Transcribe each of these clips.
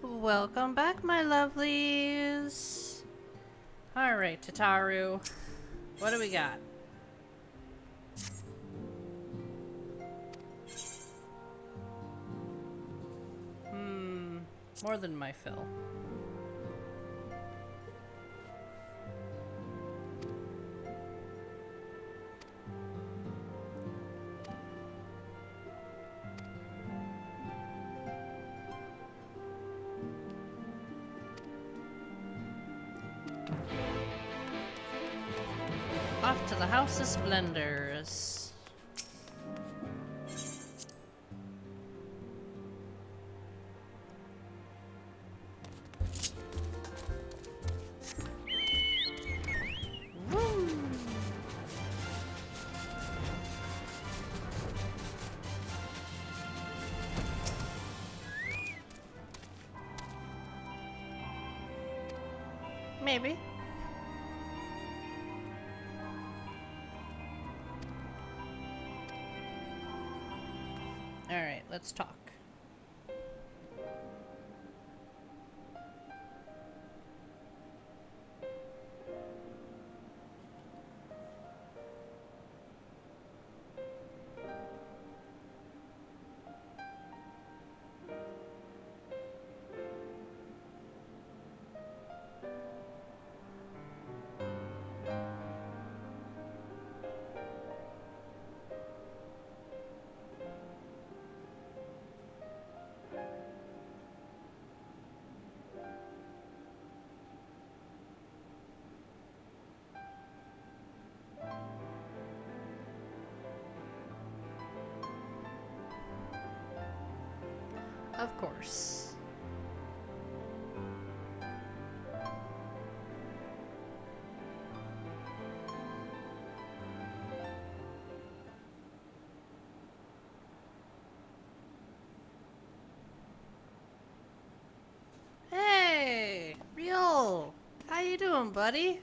Welcome back, my lovelies. Alright, Tataru. What do we got? More than my fill. Off to the House of Splendors. Woo! Maybe. Alright, let's talk. Of course. Hey, Real. How you doing, buddy?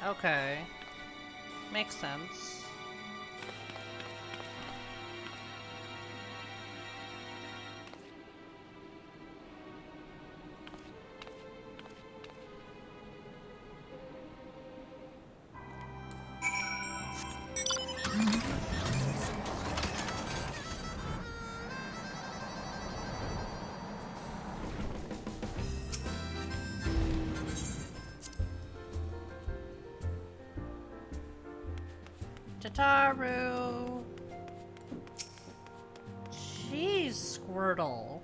Okay. Makes sense. Tataru! Jeez, Squirtle.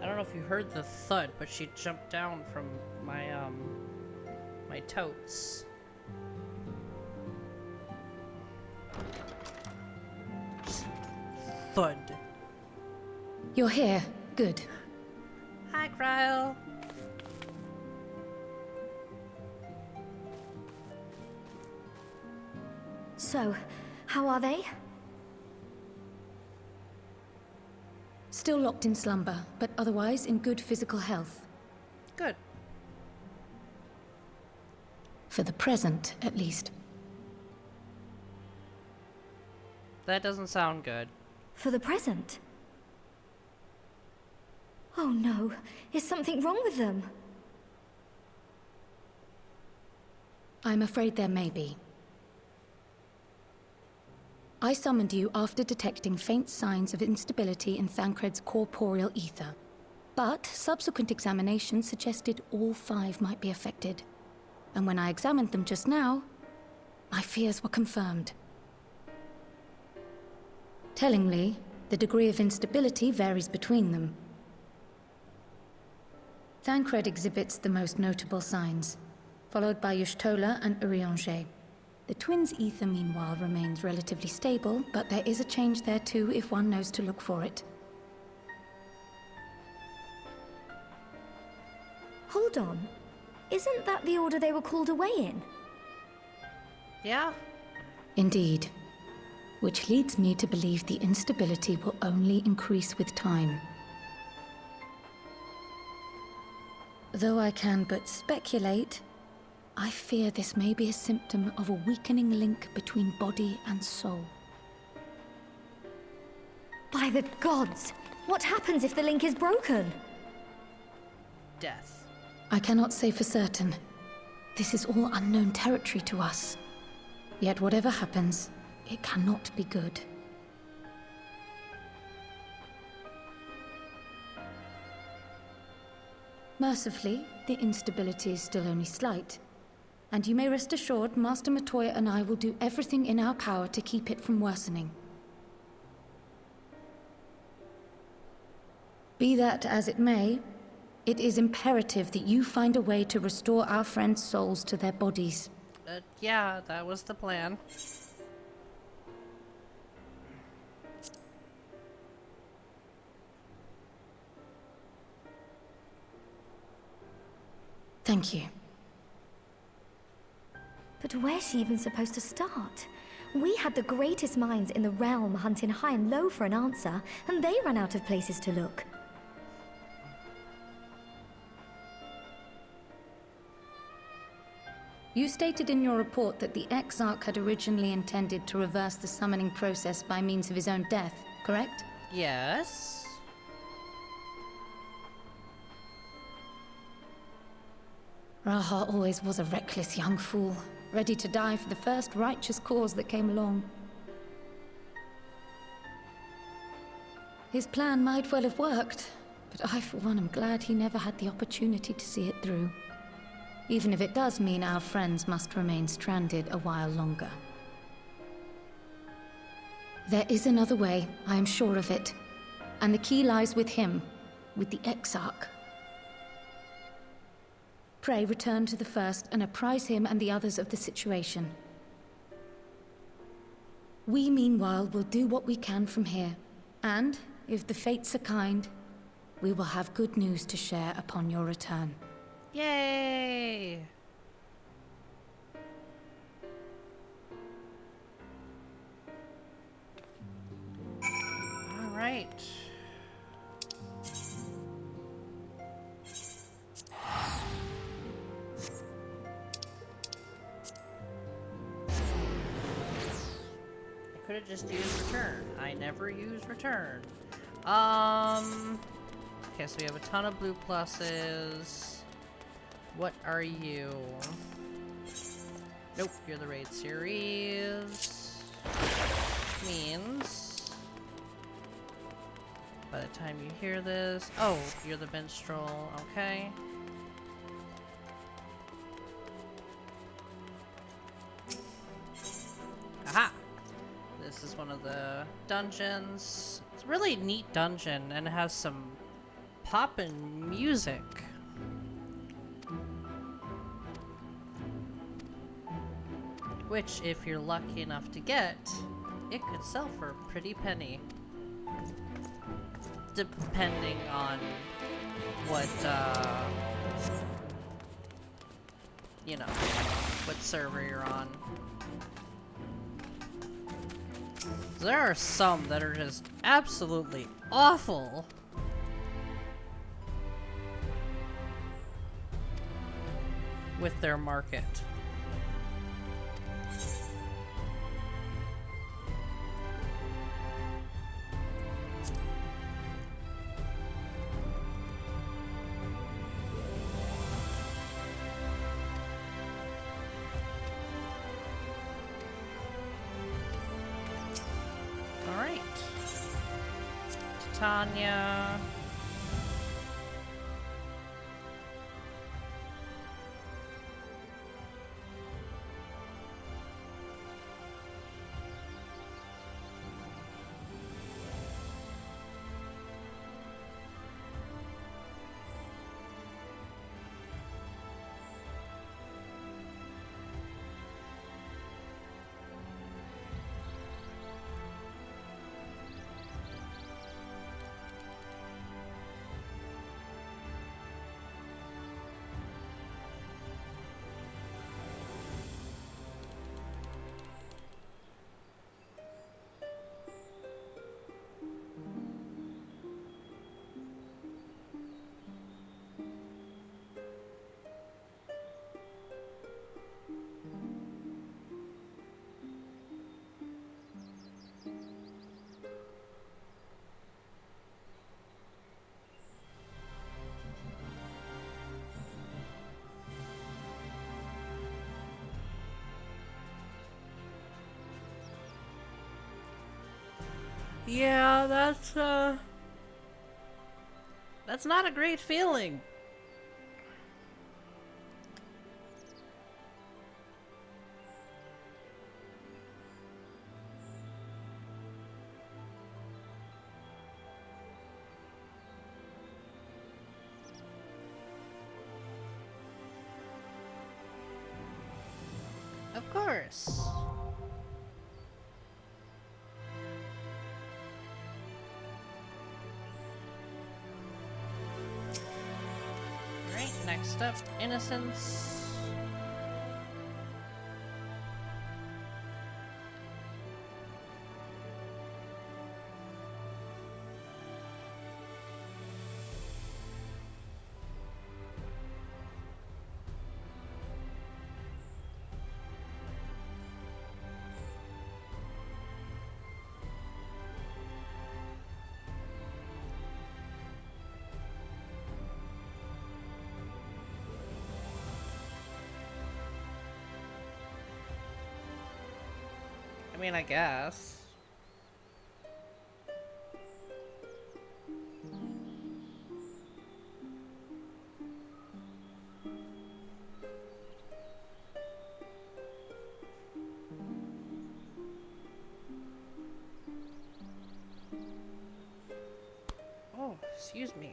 I don't know if you heard the thud, but she jumped down from my, my totes. Just thud. You're here. Good. Hi, Cryle. So, how are they? Still locked in slumber, but otherwise in good physical health. Good. For the present, at least. That doesn't sound good. For the present? Oh no, is something wrong with them? I'm afraid there may be. I summoned you after detecting faint signs of instability in Thancred's corporeal ether. But subsequent examination suggested all 5 might be affected. and when I examined them just now, my fears were confirmed. Tellingly, the degree of instability varies between them. Thancred exhibits the most notable signs, followed by Y'shtola and Urianger. The twins' ether, meanwhile, remains relatively stable, but there is a change there too if one knows to look for it. Hold on. Isn't that the order they were called away in? Yeah? Indeed. Which leads me to believe the instability will only increase with time. Though I can but speculate, I fear this may be a symptom of a weakening link between body and soul. By the gods! What happens if the link is broken? Death. I cannot say for certain. This is all unknown territory to us. Yet whatever happens, it cannot be good. Mercifully, the instability is still only slight. And you may rest assured Master Matoya and I will do everything in our power to keep it from worsening. Be that as it may, it is imperative that you find a way to restore our friends' souls to their bodies. Yeah, that was the plan. Thank you. But where's she even supposed to start? We had the greatest minds in the realm hunting high and low for an answer, and they ran out of places to look. You stated in your report that the Exarch had originally intended to reverse the summoning process by means of his own death, correct? Yes. Raha always was a reckless young fool, ready to die for the first righteous cause that came along. His plan might well have worked, but I for one am glad he never had the opportunity to see it through. Even if it does mean our friends must remain stranded a while longer. There is another way, I am sure of it. And the key lies with him, with the Exarch. Pray return to the First and apprise him and the others of the situation. We, meanwhile, will do what we can from here. And, if the fates are kind, we will have good news to share upon your return. Yay! All right. I could have just used return. I never use return. Okay, so we have a ton of blue pluses. What are you? Nope, you're the raid series. Which means by the time you hear this, oh, you're the minstrel, okay. Aha! This is one of the dungeons. It's a really neat dungeon and it has some poppin' music. Which, if you're lucky enough to get, it could sell for a pretty penny. Depending on what, you know, what server you're on. There are some that are just absolutely awful. With their market. Alright. Titania. Yeah, that's not a great feeling. Of course. Right, next up, Innocence. I mean, I guess. Oh, excuse me.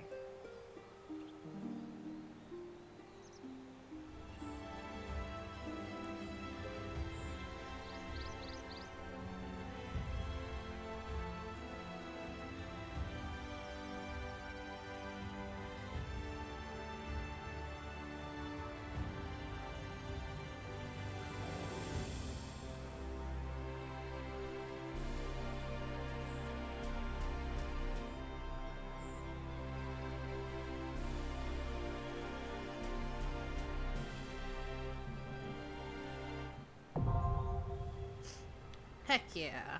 Heck yeah.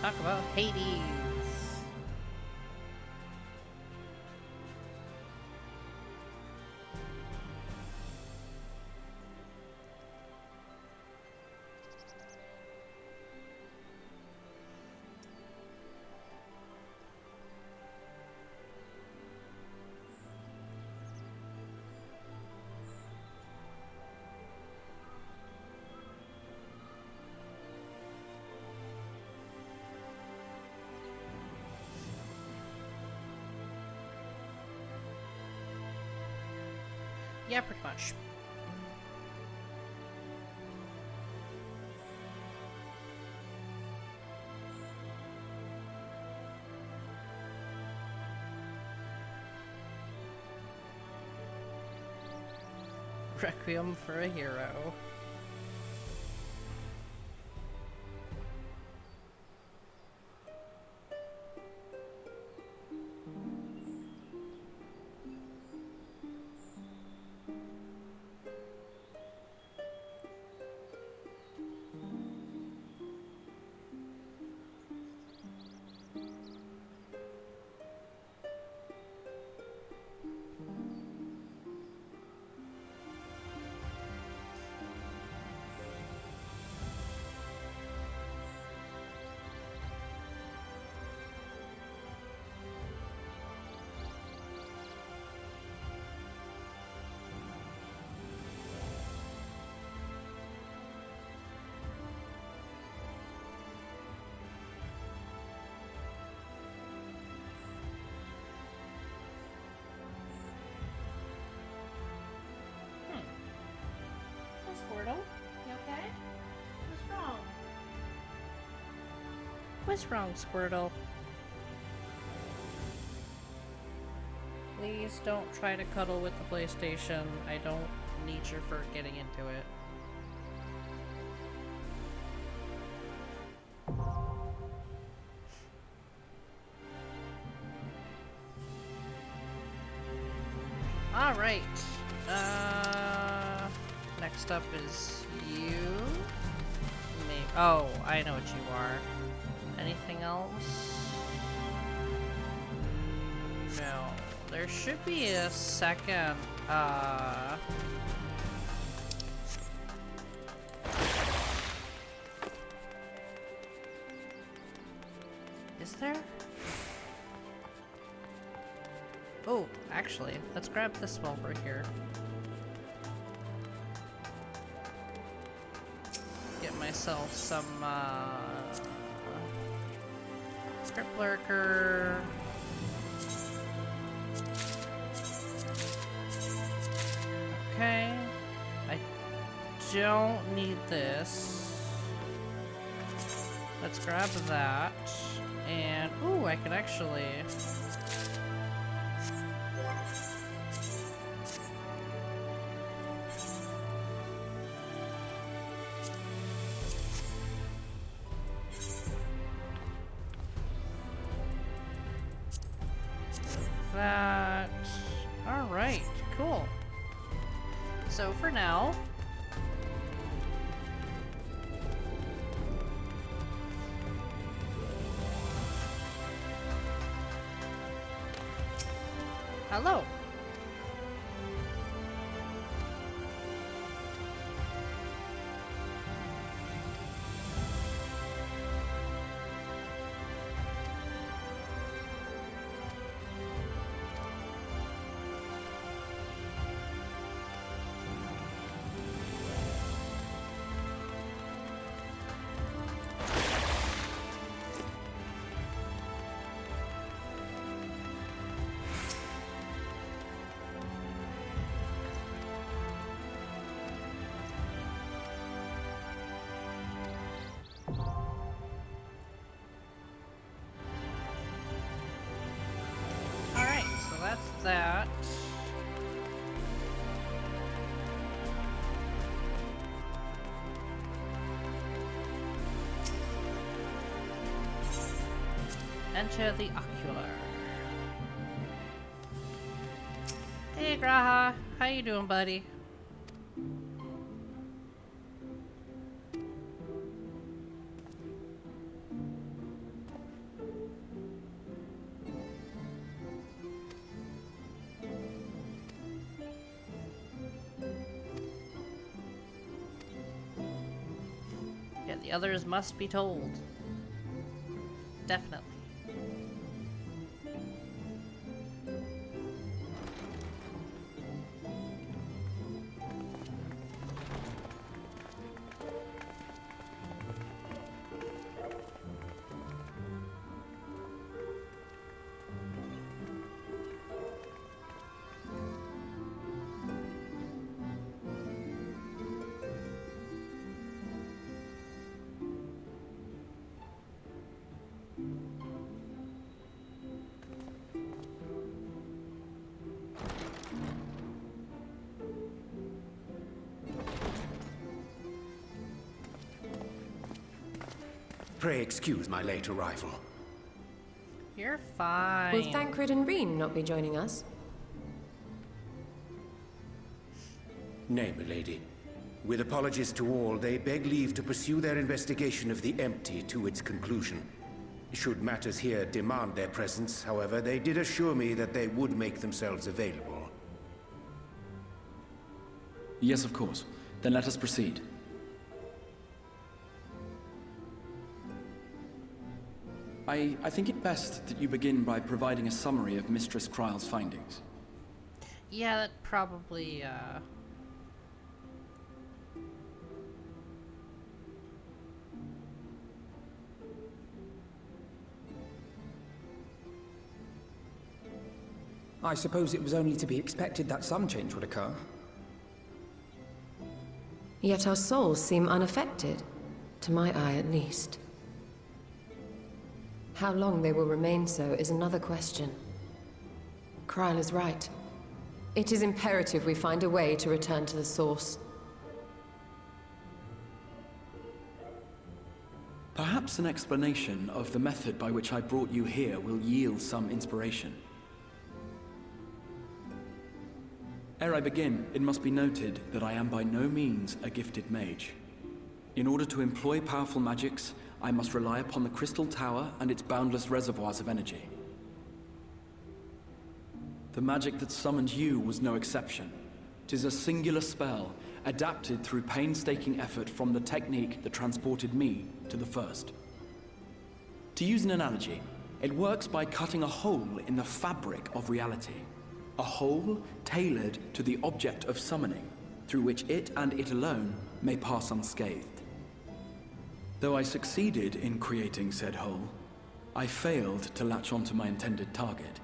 Talk about Hades. Yeah, pretty much. Requiem for a Hero. Squirtle, you okay? What's wrong? What's wrong, Squirtle? Please don't try to cuddle with the PlayStation. I don't need your fur getting into it. Alright. Next up is you. Maybe. Oh, I know what you are. Anything else? No. There should be a second Is there? Oh, actually, let's grab this while we're here. Get myself some, script lurker. Okay. I don't need this. Let's grab that. And, ooh, I can actually... that. Alright, cool. So for now, hello. Alright, so that's that. Enter the ocular. Hey Graha, how you doing, buddy? Yeah, the others must be told. Definitely. Pray excuse my late arrival. You're fine. Will Thancred and Reen not be joining us? Nay, milady. With apologies to all, they beg leave to pursue their investigation of the empty to its conclusion. Should matters here demand their presence, however, they did assure me that they would make themselves available. Yes, of course. Then let us proceed. I think it best that you begin by providing a summary of Mistress Kryle's findings. Yeah, that probably, I suppose it was only to be expected that some change would occur. Yet our souls seem unaffected, to my eye at least. How long they will remain so is another question. Kryle is right. It is imperative we find a way to return to the source. Perhaps an explanation of the method by which I brought you here will yield some inspiration. Ere I begin, it must be noted that I am by no means a gifted mage. In order to employ powerful magics, I must rely upon the Crystal Tower and its boundless reservoirs of energy. The magic that summoned you was no exception. 'Tis a singular spell, adapted through painstaking effort from the technique that transported me to the first. To use an analogy, it works by cutting a hole in the fabric of reality. A hole tailored to the object of summoning, through which it and it alone may pass unscathed. Though I succeeded in creating said hole, I failed to latch onto my intended target.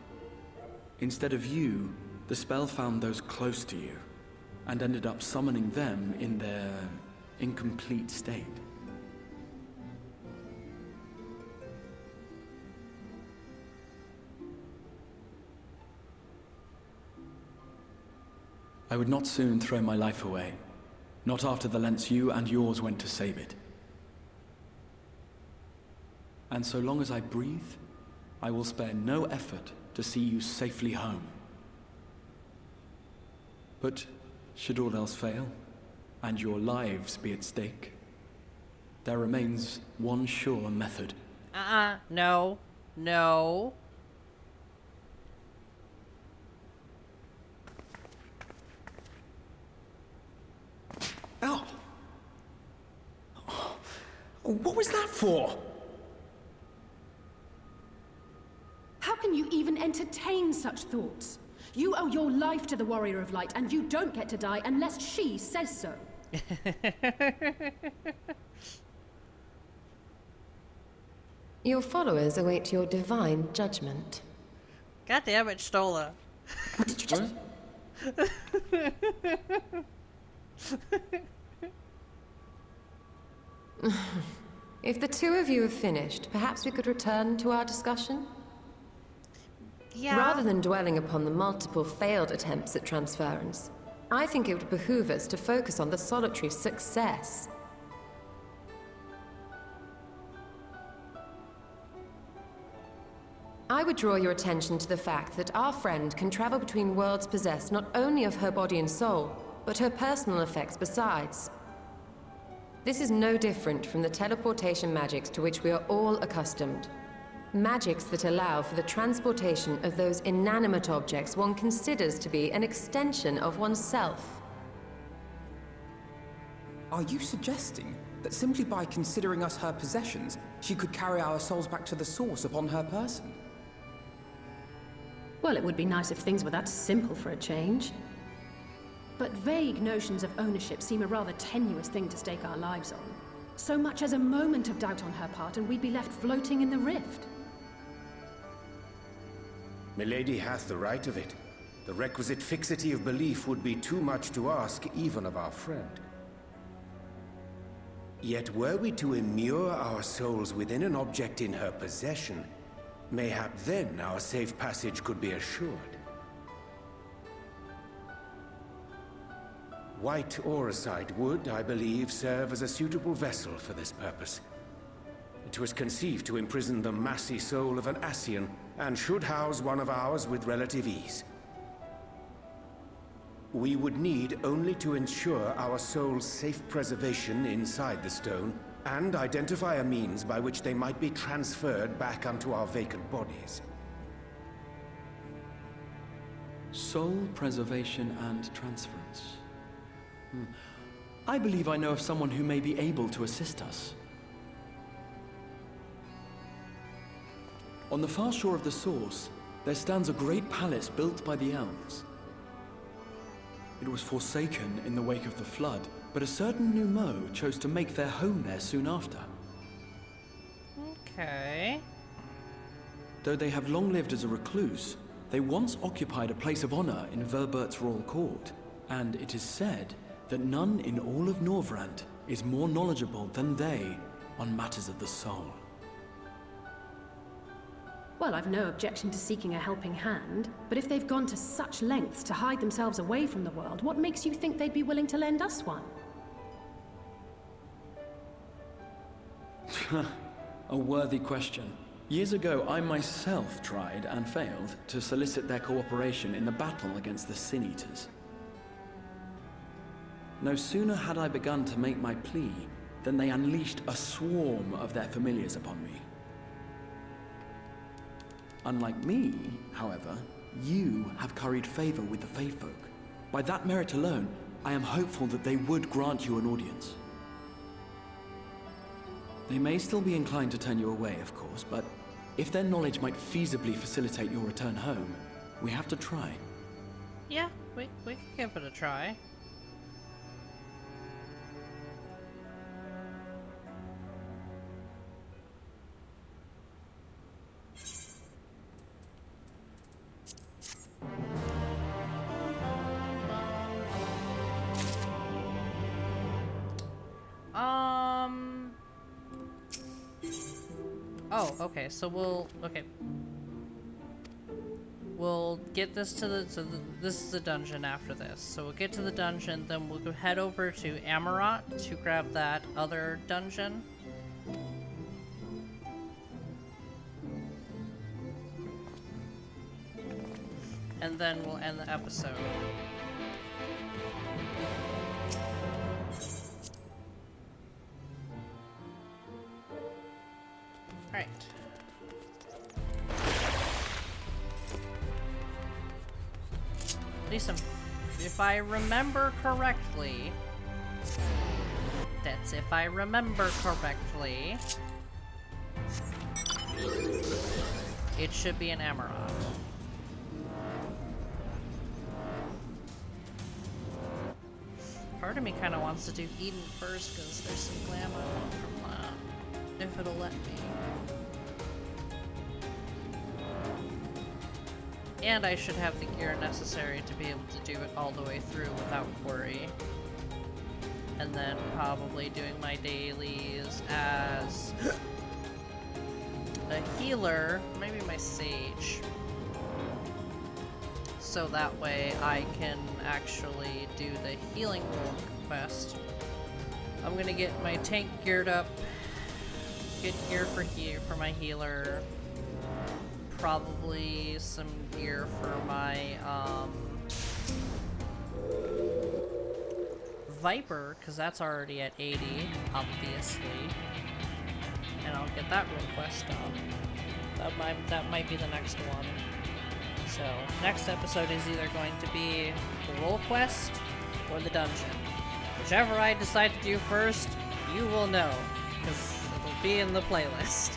Instead of you, the spell found those close to you, and ended up summoning them in their incomplete state. I would not soon throw my life away, not after the lengths you and yours went to save it. And so long as I breathe, I will spare no effort to see you safely home. But should all else fail, and your lives be at stake, there remains one sure method. No. No. Oh. What was that for? How can you even entertain such thoughts? You owe your life to the Warrior of Light, and you don't get to die unless she says so. Your followers await your divine judgment. God damn it, Stola. What did you just... If the two of you have finished, perhaps we could return to our discussion? Yeah. Rather than dwelling upon the multiple failed attempts at transference, I think it would behoove us to focus on the solitary success. I would draw your attention to the fact that our friend can travel between worlds possessed not only of her body and soul, but her personal effects besides. This is no different from the teleportation magics to which we are all accustomed. Magics that allow for the transportation of those inanimate objects one considers to be an extension of oneself. Are you suggesting that simply by considering us her possessions, she could carry our souls back to the source upon her person? Well, it would be nice if things were that simple for a change. But vague notions of ownership seem a rather tenuous thing to stake our lives on. So much as a moment of doubt on her part, and we'd be left floating in the rift. Milady hath the right of it. The requisite fixity of belief would be too much to ask even of our friend. Yet were we to immure our souls within an object in her possession, mayhap then our safe passage could be assured. White Auracite would, I believe, serve as a suitable vessel for this purpose. It was conceived to imprison the massy soul of an Ascian, and should house one of ours with relative ease. We would need only to ensure our soul's safe preservation inside the stone, and identify a means by which they might be transferred back unto our vacant bodies. Soul preservation and transference. I believe I know of someone who may be able to assist us. On the far shore of the source, there stands a great palace built by the elves. It was forsaken in the wake of the flood, but a certain Numo chose to make their home there soon after. Okay. Though they have long lived as a recluse, they once occupied a place of honor in Verbert's royal court, and it is said that none in all of Norvrant is more knowledgeable than they on matters of the soul. Well, I've no objection to seeking a helping hand, but if they've gone to such lengths to hide themselves away from the world, what makes you think they'd be willing to lend us one? A worthy question. Years ago, I myself tried and failed to solicit their cooperation in the battle against the Sin Eaters. No sooner had I begun to make my plea than they unleashed a swarm of their familiars upon me. Unlike me, however, you have curried favor with the Fae folk, By that merit alone, I am hopeful that they would grant you an audience. They may still be inclined to turn you away, of course, but if their knowledge might feasibly facilitate your return home, we have to try. Yeah, we can give it a try. Oh, okay, so we'll get this to this is the dungeon after this. So we'll get to the dungeon, then we'll go head over to Amarat to grab that other dungeon. And then we'll end the episode. Alright. At least if I remember correctly, that's if I remember correctly, it should be an Amaranth. Part of me kind of wants to do Eden first because there's some glam I want from that, if it'll let me. And I should have the gear necessary to be able to do it all the way through without worry. And then probably doing my dailies as a healer, maybe my sage. So that way I can actually do the healing role quest. I'm gonna get my tank geared up, get gear for my healer, probably some gear for my Viper, because that's already at 80, obviously. And I'll get that role quest done. That might be the next one. So, next episode is either going to be the role quest or the dungeon. Whichever I decide to do first, you will know, because it'll be in the playlist.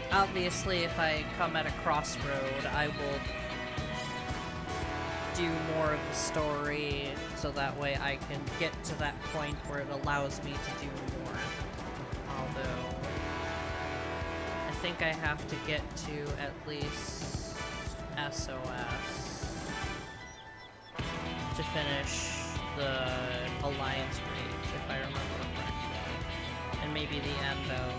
Obviously, if I come at a crossroad, I will do more of the story, so that way I can get to that point where it allows me to do more. Although, I think I have to get to at least SOS to finish the Alliance raid, if I remember correctly. And maybe the end of...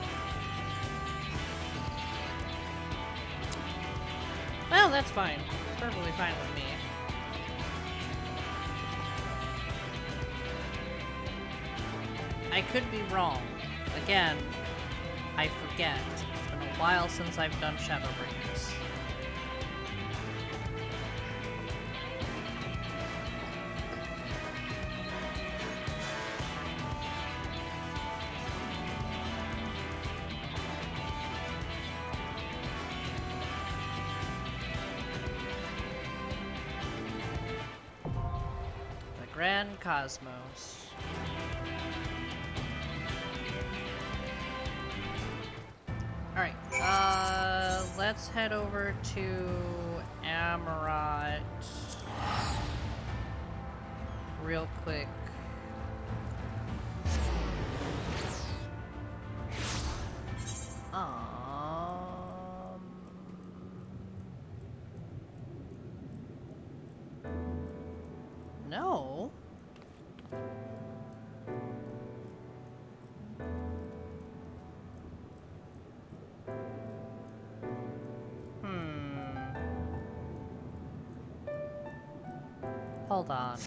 Well, that's fine. It's perfectly fine with me. I could be wrong. Again, I forget. It's been a while since I've done Shadowbringers. Grand Cosmos. Alright, let's head over to Amarat real quick. No. Hold on.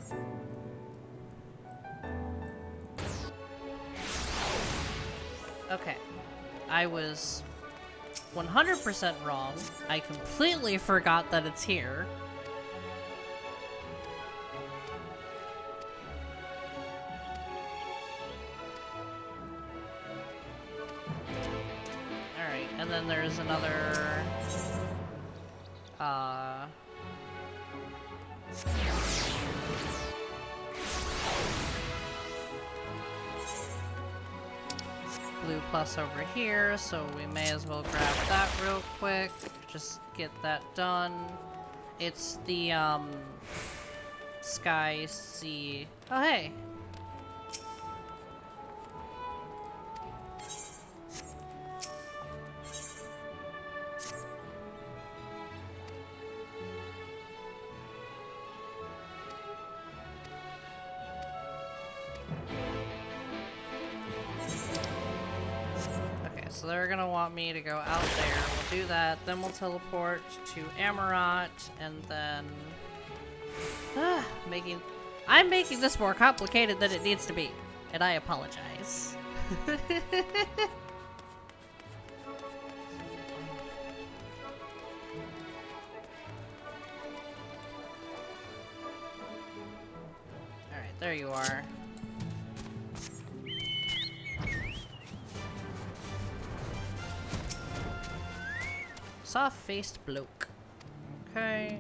Okay. I was 100% wrong. I completely forgot that it's here. Alright, and then there's another... blue plus over here, so we may as well grab that real quick. Just get that done. It's the, Sky Sea. Oh, hey! So they're gonna want me to go out there. We'll do that, then we'll teleport to Amarat, and then... I'm making this more complicated than it needs to be, and I apologize. Alright, there you are. Soft-faced bloke. Okay.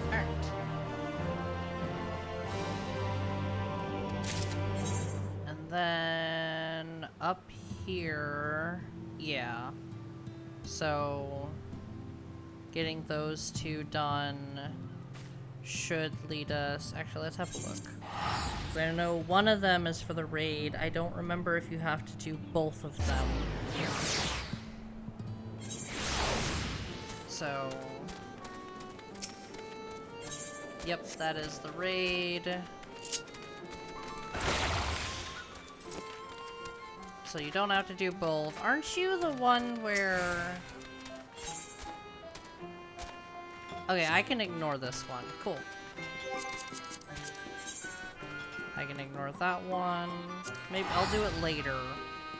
Alright. And then up here, yeah. So getting those two done should lead us. Actually, let's have a look. I know one of them is for the raid. I don't remember if you have to do both of them. So... Yep, that is the raid. So you don't have to do both. Aren't you the one where... Okay, I can ignore this one. Cool. I can ignore that one. Maybe I'll do it later,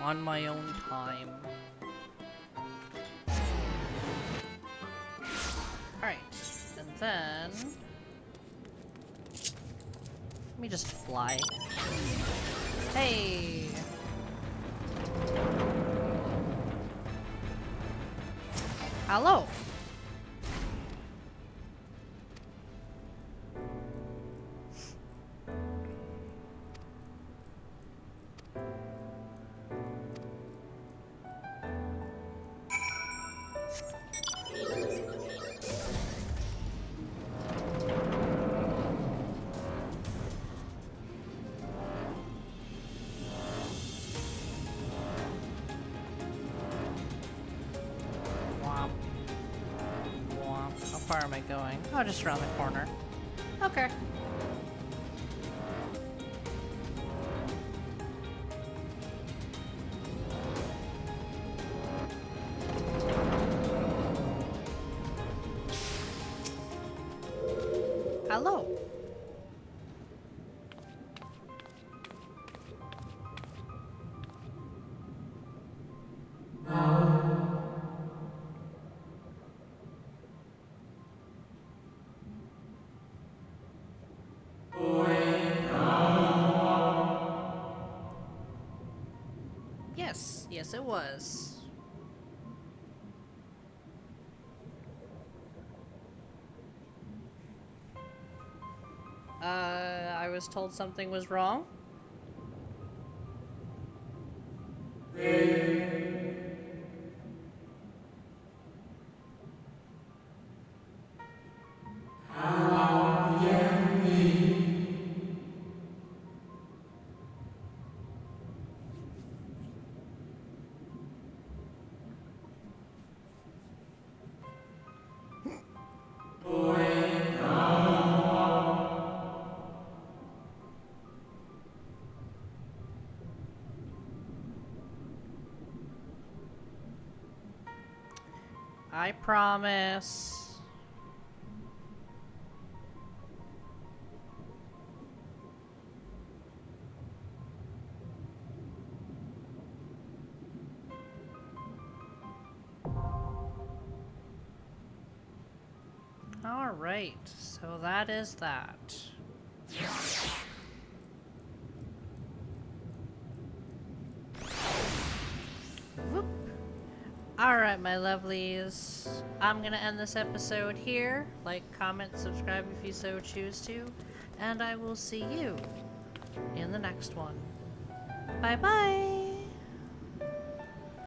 on my own time. Alright, and then... Let me just fly. Hey! Hello! How far am I going? Oh, just around the corner. Okay. Hello. Yes, it was. I was told something was wrong. I promise. Alright, so that is that. Whoop. Alright, my lovelies. I'm gonna end this episode here. Like, comment, subscribe if you so choose to. And I will see you in the next one. Bye-bye!